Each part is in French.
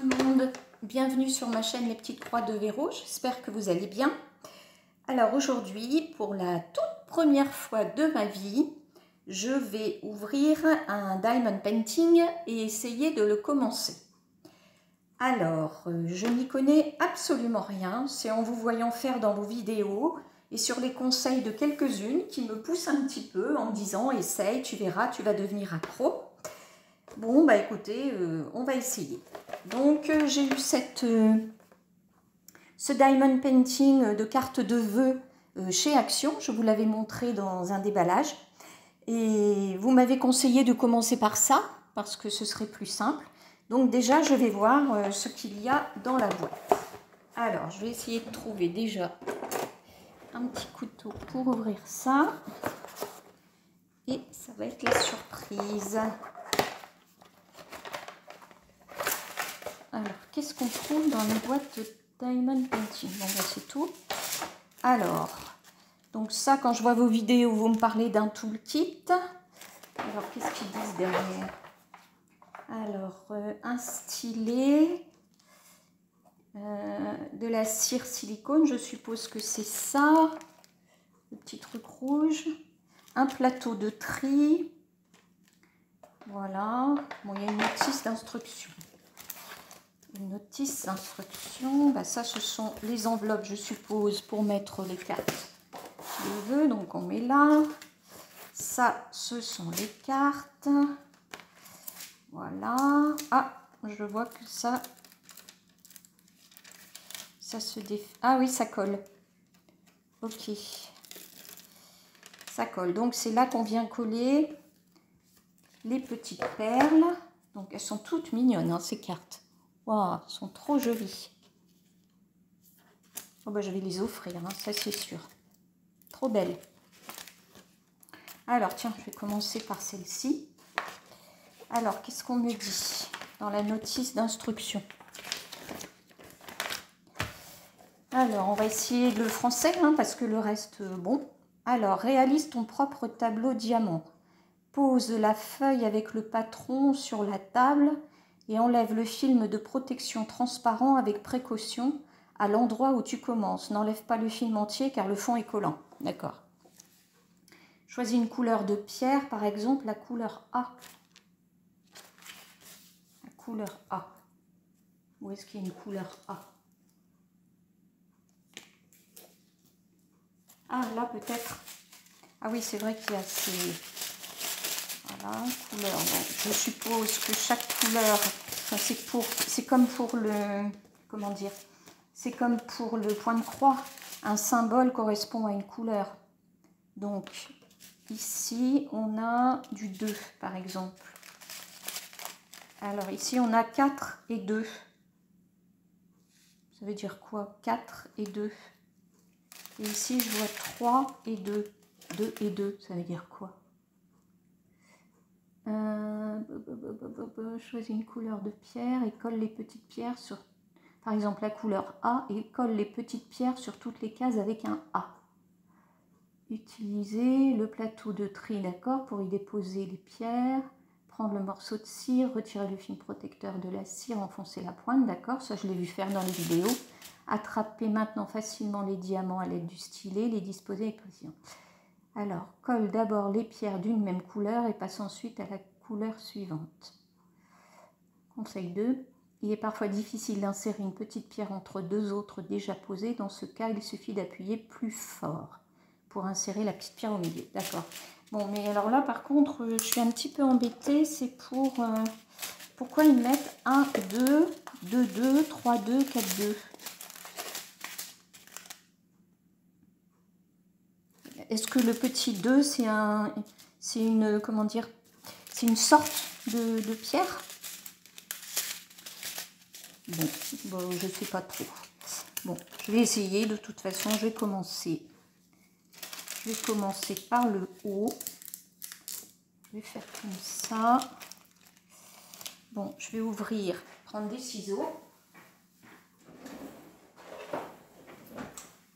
le monde, bienvenue sur ma chaîne Les Petites Croix de Véro, j'espère que vous allez bien. Alors aujourd'hui, pour la toute première fois de ma vie, je vais ouvrir un diamond painting et essayer de le commencer. Alors, je n'y connais absolument rien, c'est en vous voyant faire dans vos vidéos et sur les conseils de quelques-unes qui me poussent un petit peu en me disant « Essaye, tu verras, tu vas devenir accro ». Bon, bah écoutez, on va essayer. Donc, j'ai eu ce diamond painting de carte de vœux chez Action. Je vous l'avais montré dans un déballage. Et vous m'avez conseillé de commencer par ça, parce que ce serait plus simple. Donc déjà, je vais voir ce qu'il y a dans la boîte. Alors, je vais essayer de trouver déjà un petit couteau pour ouvrir ça. Et ça va être la surprise. Alors, qu'est-ce qu'on trouve dans les boîtes de diamond painting? Bon, ben, c'est tout. Alors, donc ça, quand je vois vos vidéos, vous me parlez d'un toolkit. Alors, qu'est-ce qu'ils disent derrière? Alors, un stylet, de la cire silicone, je suppose que c'est ça. Le petit truc rouge. Un plateau de tri. Voilà. Bon, il y a une notice d'instruction. Une notice d'instruction, bah ça ce sont les enveloppes je suppose pour mettre les cartes de vœux, donc on met là. Ça ce sont les cartes, voilà. Ah, je vois que ça se défait. Ah oui, ça colle, ok, ça colle, donc c'est là qu'on vient coller les petites perles. Donc elles sont toutes mignonnes hein, ces cartes. Waouh, elles sont trop jolies. Oh bah, je vais les offrir, hein, ça c'est sûr. Trop belles. Alors, tiens, je vais commencer par celle-ci. Alors, qu'est-ce qu'on me dit dans la notice d'instruction? Alors, on va essayer le français, hein, parce que le reste, bon. Alors, réalise ton propre tableau diamant. Pose la feuille avec le patron sur la table et enlève le film de protection transparent avec précaution à l'endroit où tu commences. N'enlève pas le film entier car le fond est collant. D'accord. Choisis une couleur de pierre, par exemple la couleur A. La couleur A. Où est-ce qu'il y a une couleur A? Ah, là peut-être. Ah oui, c'est vrai qu'il y a ces... Voilà, couleur. Bon, je suppose que chaque couleur, c'est comme pour le... Comment dire? C'est comme pour le point de croix. Un symbole correspond à une couleur. Donc, ici, on a du 2, par exemple. Alors, ici, on a 4 et 2. Ça veut dire quoi? 4 et 2. Et ici, je vois 3 et 2. 2 et 2, ça veut dire quoi? Choisis une couleur de pierre et colle les petites pierres sur... Par exemple, la couleur A et colle les petites pierres sur toutes les cases avec un A. Utiliser le plateau de tri, d'accord, pour y déposer les pierres. Prendre le morceau de cire, retirer le film protecteur de la cire, enfoncer la pointe, d'accord, ça je l'ai vu faire dans les vidéos. Attraper maintenant facilement les diamants à l'aide du stylet, les disposer avec précision. Alors, colle d'abord les pierres d'une même couleur et passe ensuite à la couleur suivante. Conseil 2. Il est parfois difficile d'insérer une petite pierre entre deux autres déjà posées. Dans ce cas, il suffit d'appuyer plus fort pour insérer la petite pierre au milieu. D'accord. Bon, mais alors là, par contre, je suis un petit peu embêtée. C'est pour... pourquoi ils mettent 1, 2, 2, 2, 3, 2, 4, 2 ? Est-ce que le petit 2, c'est une, comment dire, c'est une sorte de pierre? Bon, je sais pas trop. Bon, je vais essayer. De toute façon, je vais commencer. Je vais commencer par le haut. Je vais faire comme ça. Bon, je vais ouvrir, prendre des ciseaux.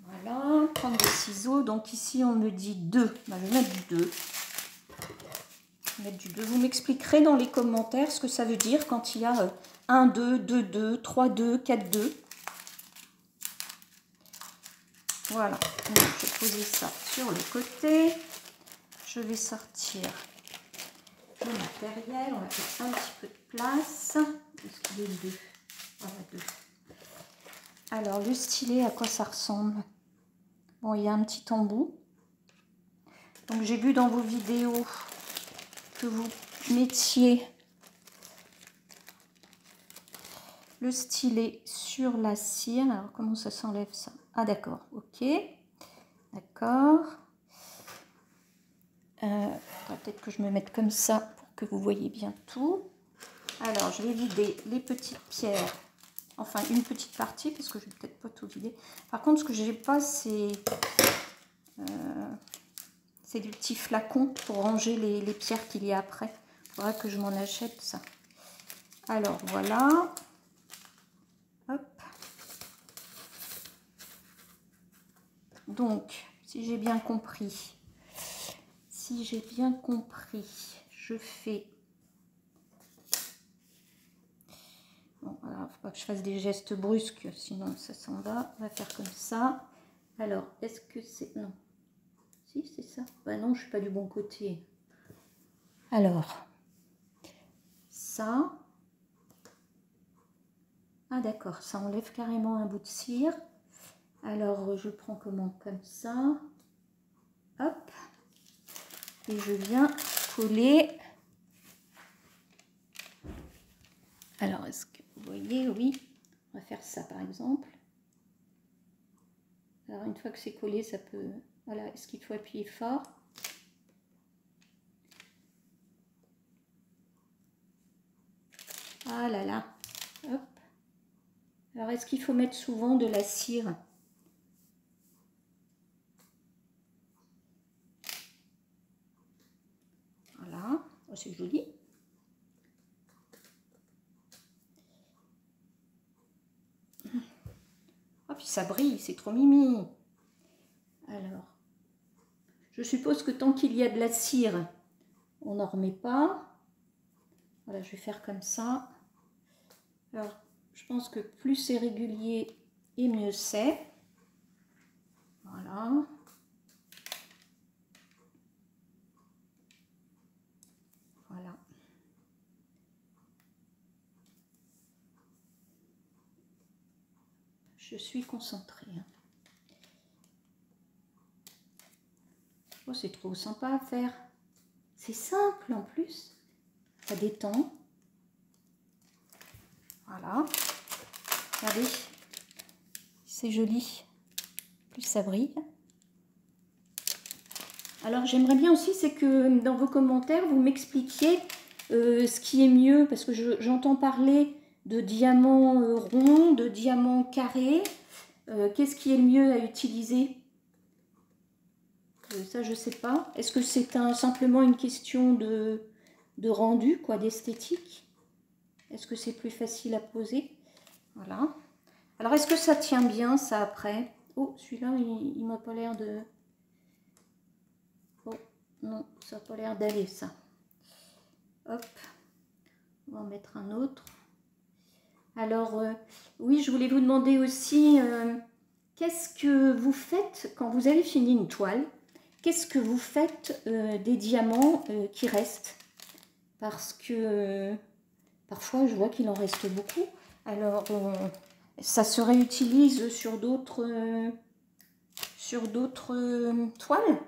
Voilà, prendre des ciseaux. Donc ici, on me dit 2. Ben, je vais mettre du 2. mettre du 2. Vous m'expliquerez dans les commentaires ce que ça veut dire quand il y a 1, 2, 2, 2, 3, 2, 4, 2. Voilà, donc, je vais poser ça sur le côté. Je vais sortir le matériel. On va faire un petit peu de place. Est-ce qu'il est 2? Voilà, 2. Alors, le stylet, à quoi ça ressemble? Bon, il y a un petit embout. Donc, j'ai vu dans vos vidéos que vous mettiez le stylet sur la cire. Alors, comment ça s'enlève ça? Ah, d'accord, ok. D'accord. Peut-être que je me mette comme ça pour que vous voyez bien tout. Alors, je vais vider les petites pierres. Enfin, une petite partie, parce que je vais peut-être pas tout vider. Par contre, ce que je n'ai pas, c'est du petit flacon pour ranger les pierres qu'il y a après. Il faudra que je m'en achète ça. Alors, voilà. Hop. Donc, si j'ai bien compris, je fais... Bon, alors, faut pas que je fasse des gestes brusques, sinon ça s'en va. On va faire comme ça. Alors, est-ce que c'est... Non. Si, c'est ça. Bah non, je suis pas du bon côté. Alors, ça... Ah d'accord, ça enlève carrément un bout de cire. Alors, je prends comment? Comme ça. Hop. Et je viens coller. Alors, est-ce que vous voyez? Oui. On va faire ça, par exemple. Alors, une fois que c'est collé, ça peut... Voilà, est-ce qu'il faut appuyer fort? Ah là là. Hop. Alors, est-ce qu'il faut mettre souvent de la cire? Voilà. Oh, c'est joli. Oh, puis ça brille, c'est trop mimi. Alors, je suppose que tant qu'il y a de la cire, on n'en remet pas. Voilà, je vais faire comme ça. Alors, je pense que plus c'est régulier et mieux c'est. Voilà. Voilà. Je suis concentrée. Oh, c'est trop sympa à faire. C'est simple en plus. Ça détend. Voilà. Regardez. C'est joli. Plus ça brille. Alors j'aimerais bien aussi, c'est que dans vos commentaires, vous m'expliquiez ce qui est mieux, parce que j'entends parler de diamants ronds, de diamants carrés. Qu'est-ce qui est le mieux à utiliser? Ça, je ne sais pas. Est-ce que c'est simplement une question de rendu, quoi, d'esthétique? Est-ce que c'est plus facile à poser? Voilà. Alors, est-ce que ça tient bien, ça, après? Oh, celui-là, il m'a pas l'air de... Oh, non, ça n'a pas l'air d'aller, ça. Hop. On va en mettre un autre. Alors, oui, je voulais vous demander aussi, qu'est-ce que vous faites quand vous avez fini une toile? Qu'est-ce que vous faites des diamants qui restent? Parce que parfois, je vois qu'il en reste beaucoup. Alors, ça se réutilise sur d'autres toiles?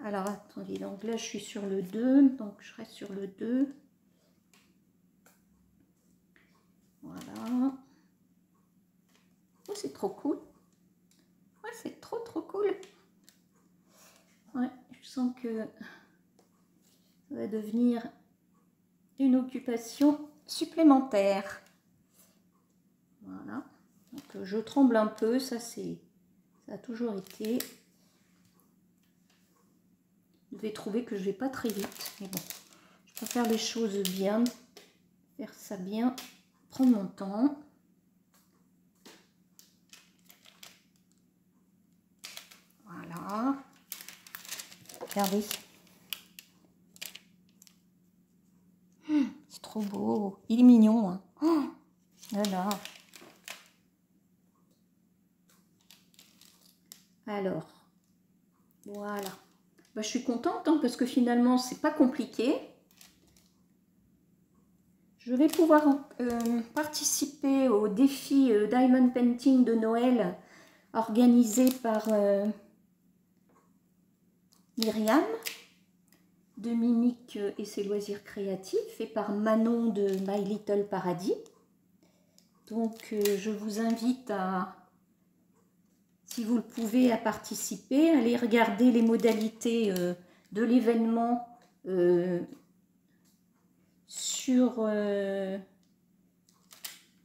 Alors, attendez, donc là, je suis sur le 2, donc je reste sur le 2. Voilà. Oh, c'est trop cool. Ouais, c'est trop cool. Ouais, je sens que ça va devenir une occupation supplémentaire. Voilà. Donc, je tremble un peu, ça a toujours été. Vous devez trouver que je vais pas très vite, mais bon, je peux faire les choses bien, faire ça bien, prendre mon temps. Voilà. Regardez. trop beau. Il est mignon, hein. Oh, voilà. Alors, voilà. Bah, je suis contente hein, parce que finalement, c'est pas compliqué. Je vais pouvoir participer au défi Diamond Painting de Noël organisé par Myriam de Mimique et ses loisirs créatifs et par Manon de My Little Paradis. Donc je vous invite à, si vous le pouvez, à participer, à aller regarder les modalités de l'événement sur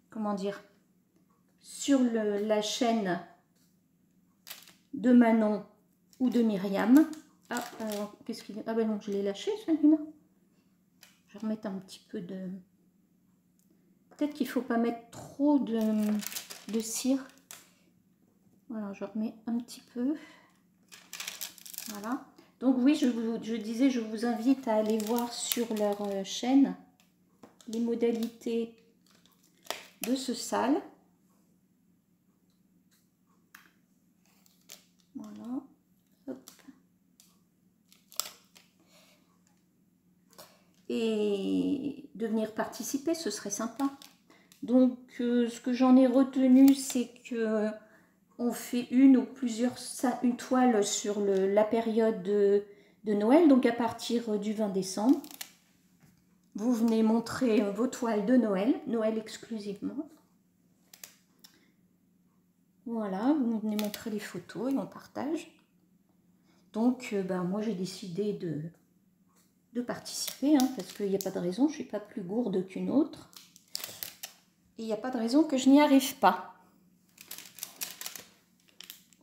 comment dire, sur la chaîne de Manon ou de Myriam. Ah, alors, qu'est-ce qu'il est? Ah ben non, je l'ai lâché celui-là. Je vais remettre un petit peu de... Peut-être qu'il ne faut pas mettre trop de cire. Voilà, je remets un petit peu. Voilà. Donc oui, je disais, je vous invite à aller voir sur leur chaîne les modalités de ce sale. Voilà. Hop. Et de venir participer, ce serait sympa. Donc ce que j'en ai retenu, c'est que on fait une ou plusieurs toiles sur la période de Noël, donc à partir du 20 décembre. Vous venez montrer vos toiles de Noël, Noël exclusivement. Voilà, vous venez montrer les photos et on partage. Donc ben, moi j'ai décidé de participer, hein, parce qu'il n'y a pas de raison, je ne suis pas plus gourde qu'une autre. Et il n'y a pas de raison que je n'y arrive pas.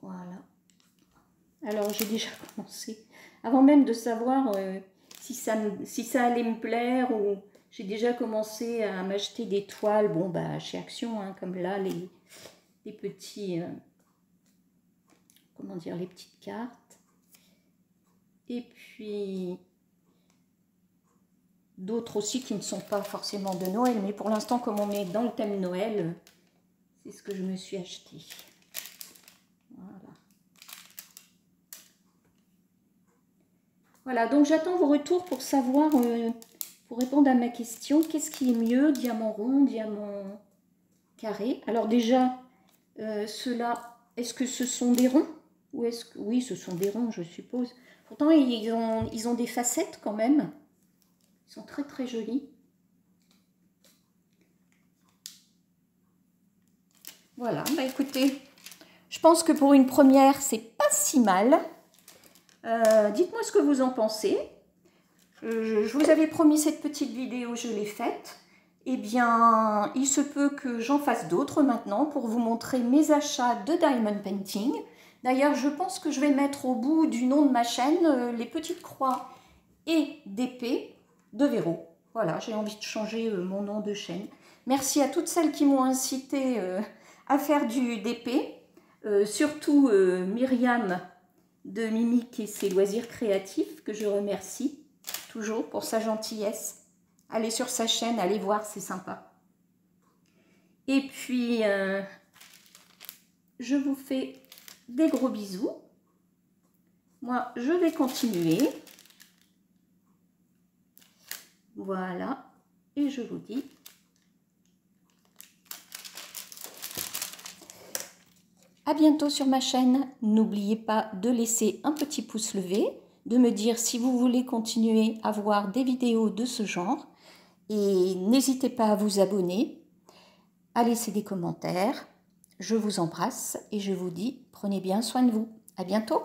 Voilà. Alors j'ai déjà commencé, avant même de savoir si ça allait me plaire, ou j'ai déjà commencé à m'acheter des toiles, bon bah chez Action, hein, comme là les petits, comment dire, les petites cartes. Et puis d'autres aussi qui ne sont pas forcément de Noël, mais pour l'instant, comme on est dans le thème Noël, c'est ce que je me suis acheté. Voilà. Voilà, donc j'attends vos retours pour savoir, pour répondre à ma question, qu'est-ce qui est mieux, diamant rond, diamant carré? Alors déjà, ceux-là, est-ce que ce sont des ronds? Ou est-ce que... Oui, ce sont des ronds, je suppose. Pourtant, ils ont des facettes quand même. Ils sont très très jolis. Voilà, bah écoutez, je pense que pour une première, c'est pas si mal. Dites-moi ce que vous en pensez. Je vous avais promis cette petite vidéo, je l'ai faite. Eh bien, il se peut que j'en fasse d'autres maintenant pour vous montrer mes achats de Diamond Painting. D'ailleurs, je pense que je vais mettre au bout du nom de ma chaîne les petites croix et d'épée de Véro. Voilà, j'ai envie de changer mon nom de chaîne. Merci à toutes celles qui m'ont incité à faire du DP. Surtout Myriam de Mimique et ses loisirs créatifs, que je remercie toujours pour sa gentillesse. Allez sur sa chaîne, allez voir, c'est sympa. Et puis, je vous fais des gros bisous. Moi, je vais continuer. Voilà. Et je vous dis à bientôt sur ma chaîne. N'oubliez pas de laisser un petit pouce levé, de me dire si vous voulez continuer à voir des vidéos de ce genre. Et n'hésitez pas à vous abonner, à laisser des commentaires. Je vous embrasse et je vous dis, prenez bien soin de vous. À bientôt.